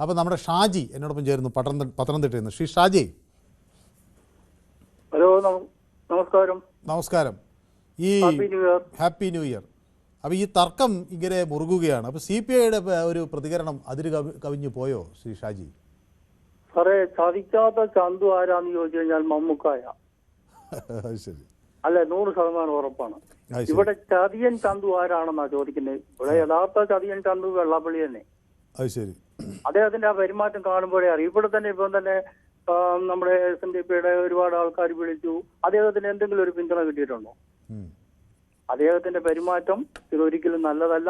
അപ്പോൾ നമ്മുടെ ഷാജി എന്നോടൊപ്പം ചേരുന്നു പത്തനംതിട്ടയിൽ നിന്ന്. ശ്രീ ഷാജി. ഹലോ, നമസ്കാരം. നമസ്കാരം. ഈ ഹാപ്പി ന്യൂ ഇയർ. അപ്പോൾ ഈ തർക്കം ഇങ്ങനെ മുറുകുകയാണ്. അപ്പോൾ CPIയുടെ ഒരു പ്രതികരണം അതിര് കവിഞ്ഞു പോയോ ശ്രീ ഷാജി? സാറേ, ചതിക്കാത്ത ചന്തു ആരാന്ന് ചോദിച്ചു കഴിഞ്ഞാൽ മമ്മൂക്കായ. ശരി, അല്ല, 100% ഉറപ്പാണ്. ഇവിടെ ചതിയൻ ചന്തു ആരാണെന്നാ ചോദിക്കുന്നത്. ഇവിടെ യഥാർത്ഥ ചതിയൻ ചന്തു വെള്ളാപ്പള്ളി തന്നെ. അത് ശരി. അദ്ദേഹത്തിന്റെ ആ പെരുമാറ്റം കാണുമ്പോഴേ അറിയാം. ഇവിടെ തന്നെ ഇപ്പം തന്നെ നമ്മുടെ SNDPയുടെ ഒരുപാട് ആൾക്കാർ വിളിച്ചു. അദ്ദേഹത്തിന് എന്തെങ്കിലും ഒരു പിന്തുണ കിട്ടിയിട്ടുണ്ടോ? അദ്ദേഹത്തിന്റെ പെരുമാറ്റം ഇതൊരിക്കലും നല്ലതല്ല.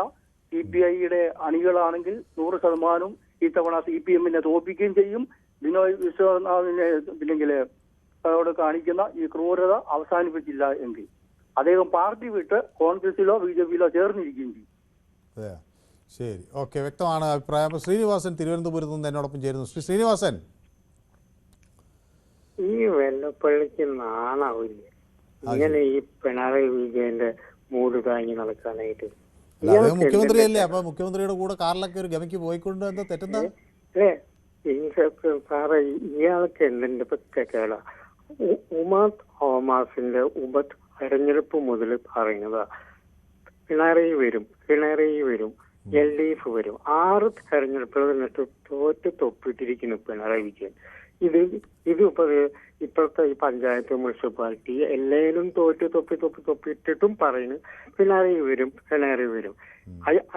CPIയുടെ അണികളാണെങ്കിൽ 100% ഇത്തവണ CPM-നെ തോൽപ്പിക്കുകയും ചെയ്യും. ബിനോയ് വിശ്വനാഥിനെ ഇല്ലെങ്കിൽ അവരോട് കാണിക്കുന്ന ഈ ക്രൂരത അവസാനിപ്പിച്ചില്ല എങ്കിൽ അദ്ദേഹം പാർട്ടി വിട്ട് കോൺഗ്രസിലോ BJPയിലോ ചേർന്നിരിക്കുകയും ചെയ്യും. ശരി, ഓക്കെ, വ്യക്തമാണ് അഭിപ്രായം. ശ്രീനിവാസൻ തിരുവനന്തപുരത്ത് നിന്ന് എന്നോടൊപ്പം ചേരുന്നു. ശ്രീനിവാസൻ, ഈ വെള്ളപ്പള്ളിക്ക് നാണാവില്ല ഇങ്ങനെ ഈ പിണറായി വിജയന്റെ മൂട് താങ്ങി നടക്കാനായിട്ട്? മുഖ്യമന്ത്രിയല്ലേ? അപ്പൊ മുഖ്യമന്ത്രിയുടെ കൂടെ കാറിലൊക്കെ ഒരു ഗമയ്ക്ക് പോയിക്കൊണ്ട് എന്താ തെറ്റെന്താ? സാറേ, ഇയാൾക്ക് എന്തിന്റെ കേടാ? ഉമാ തോമസിന്റെ തെരഞ്ഞെടുപ്പ് മുതൽ പറയുന്നതാ പിണറായി വരും LDF വരും. 6 തെരഞ്ഞെടുപ്പുകൾ എന്നിട്ട് തൊപ്പിട്ടിരിക്കുന്നു പിണറായി വിജയൻ. ഇപ്പോഴത്തെ ഈ പഞ്ചായത്ത് മുനിസിപ്പാലിറ്റി എല്ലാവരും തൊപ്പിട്ടിട്ടും പറയുന്നു പിണറായി വരും.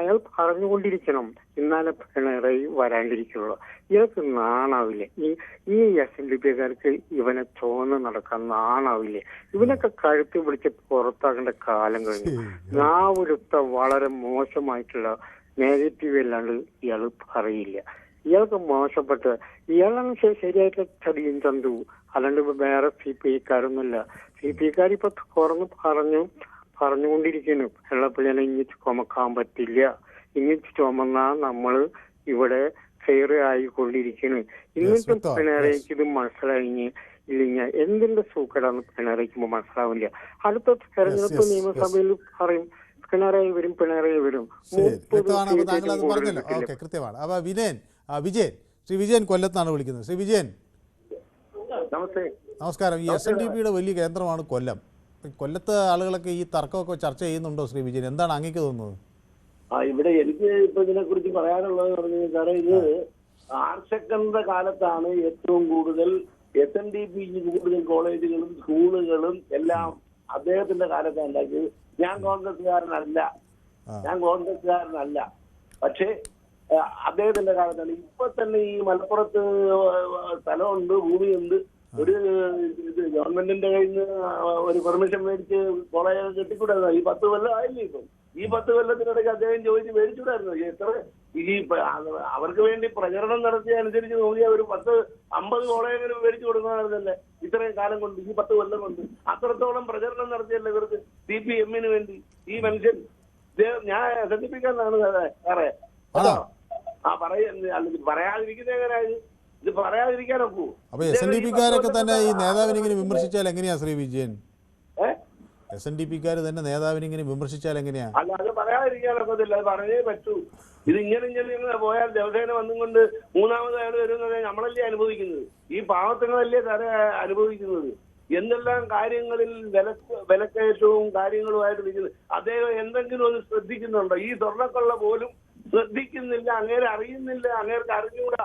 അയാൾ പറഞ്ഞുകൊണ്ടിരിക്കണം, എന്നാലും പിണറായി വരാണ്ടിരിക്കുള്ളൂ. ഇയാൾക്ക് നാണാവില്ലേ? ഈ SNDPക്കാർക്ക് ഇവനെ ചോന്ന് നടക്കാൻ നാണാവില്ലേ? ഇവനൊക്കെ കഴുത്തി പിടിച്ച് പുറത്താക്കേണ്ട കാലം കഴിഞ്ഞു. നാവുരുത്ത വളരെ മോശമായിട്ടുള്ള നെഗറ്റീവ് അല്ലാണ്ട് ഇയാൾ പറയില്ല. ഇയാൾക്ക് മോശപ്പെട്ട് ഇയാളാണ് ശരിയായിട്ടുള്ള ചതിയും ചന്തു, അല്ലാണ്ട് വേറെ CPIക്കാരൊന്നുമില്ല. CPIക്കാർ ഇപ്പൊ തുറന്ന് പറഞ്ഞുകൊണ്ടിരിക്കുന്നു വെള്ളപ്പള്ളിനെ ഇനി ചുമക്കാൻ പറ്റില്ല, ഇനി ചുമന്നാ നമ്മള് ഇവിടെ ഫെയർ ആയിക്കൊണ്ടിരിക്കുന്നു. എന്നിട്ടും പിണറായിക്ക് ഇത് മനസ്സിലായി ഇല്ല. എന്തിന്റെ സൂക്കടാന്ന് പിണറായിക്കുമ്പോ മനസ്സിലാവില്ല. അടുത്ത തെരഞ്ഞെടുപ്പ് നിയമസഭയിൽ പറയും പിണറായി വരും. കൃത്യമാണ്. അപ്പൊ ശ്രീ വിജയൻ കൊല്ലത്താണ് വിളിക്കുന്നത്. ശ്രീ വിജയൻ, നമസ്കാരം. ഈ SNDPയുടെ വലിയ കേന്ദ്രമാണ് കൊല്ലം. കൊല്ലത്തെ ആളുകളൊക്കെ ഈ തർക്കമൊക്കെ ചർച്ച ചെയ്യുന്നുണ്ടോ ശ്രീ വിജയൻ? എന്താണ് അങ്ങേക്ക് തോന്നുന്നത്? ഇവിടെ എനിക്ക് ഇപ്പൊ ഇതിനെ കുറിച്ച് പറയാനുള്ളത് പറഞ്ഞു സാറേ, ഇത് ആർഷക്കറിന്റെ കാലത്താണ് ഏറ്റവും കൂടുതൽ SNDPക്ക് കൂടുതൽ കോളേജുകളും സ്കൂളുകളും എല്ലാം അദ്ദേഹത്തിന്റെ കാലത്താണ് ഉണ്ടാക്കിയത്. ഞാൻ കോൺഗ്രസ്സുകാരനല്ല. പക്ഷേ അദ്ദേഹത്തിന്റെ കാലത്താണ്. ഇപ്പൊ തന്നെ ഈ മലപ്പുറത്ത് സ്ഥലമുണ്ട്, ഭൂമിയുണ്ട്. ഒരു ഗവൺമെന്റിന്റെ കയ്യിൽ നിന്ന് ഒരു പെർമിഷൻ മേടിച്ച് കോളേജ് കെട്ടിക്കൂടായിരുന്നു. ഈ 10 കൊല്ലം ആയില്ലേ ഇപ്പം. ഈ 10 കൊല്ലത്തിനിടയ്ക്ക് അദ്ദേഹം ചോദിച്ച് മേടിച്ചുകൂടായിരുന്നു. എത്ര അവർക്ക് വേണ്ടി പ്രചരണം നടത്തിയ അനുസരിച്ച് നോക്കിയാൽ ഒരു 10-50 കോളേജുകൾ മേടിച്ചു കൊടുക്കണമായിരുന്നല്ലേ ഇത്രയും കാലം കൊണ്ട്, ഈ 10 കൊല്ലം കൊണ്ട്. അത്രത്തോളം പ്രചരണം നടത്തിയല്ലേ ഇവർക്ക് CPM-ന് വേണ്ടി ഈ മനുഷ്യൻ. ഞാൻ SNDPക്കാരനാണ് സാറേ. പറയാതിരിക്കുന്ന എങ്ങനെയായത്? ഇത് പറയാതിരിക്കാനൊക്കൂ? അപ്പൊ SNDPക്കാരൊക്കെ തന്നെ ഈ നേതാവിനെ ഇങ്ങനെ വിമർശിച്ചാൽ എങ്ങനെയാ ശ്രീ വിജയൻ? SNDPക്കാർ തന്നെ നേതാവിനെ ഇങ്ങനെ വിമർശിച്ചാൽ എങ്ങനെയാ? അല്ല, അത് പറയാതിരിക്കാനൊക്കത്തില്ല. അത് പറഞ്ഞേ പറ്റൂ. ഇത് ഇങ്ങനെ പോയാൽ ദിവസേന വന്നും കൊണ്ട് മൂന്നാമത് അയാൾ വരുന്നത് നമ്മളല്ലേ അനുഭവിക്കുന്നത്? ഈ പാവത്തങ്ങളല്ലേ സാറേ അനുഭവിക്കുന്നത്? എന്തെല്ലാം കാര്യങ്ങളിൽ വിലക്കയറ്റവും കാര്യങ്ങളുമായിട്ട് നിൽക്കുന്നത്. അദ്ദേഹം എന്തെങ്കിലും ഒന്ന് ശ്രദ്ധിക്കുന്നുണ്ടോ? ഈ സ്വർണ്ണക്കൊള്ള പോലും ശ്രദ്ധിക്കുന്നില്ല. അങ്ങേരെ അറിയുന്നില്ല. അങ്ങേർക്ക് അറിഞ്ഞുകൂടാ.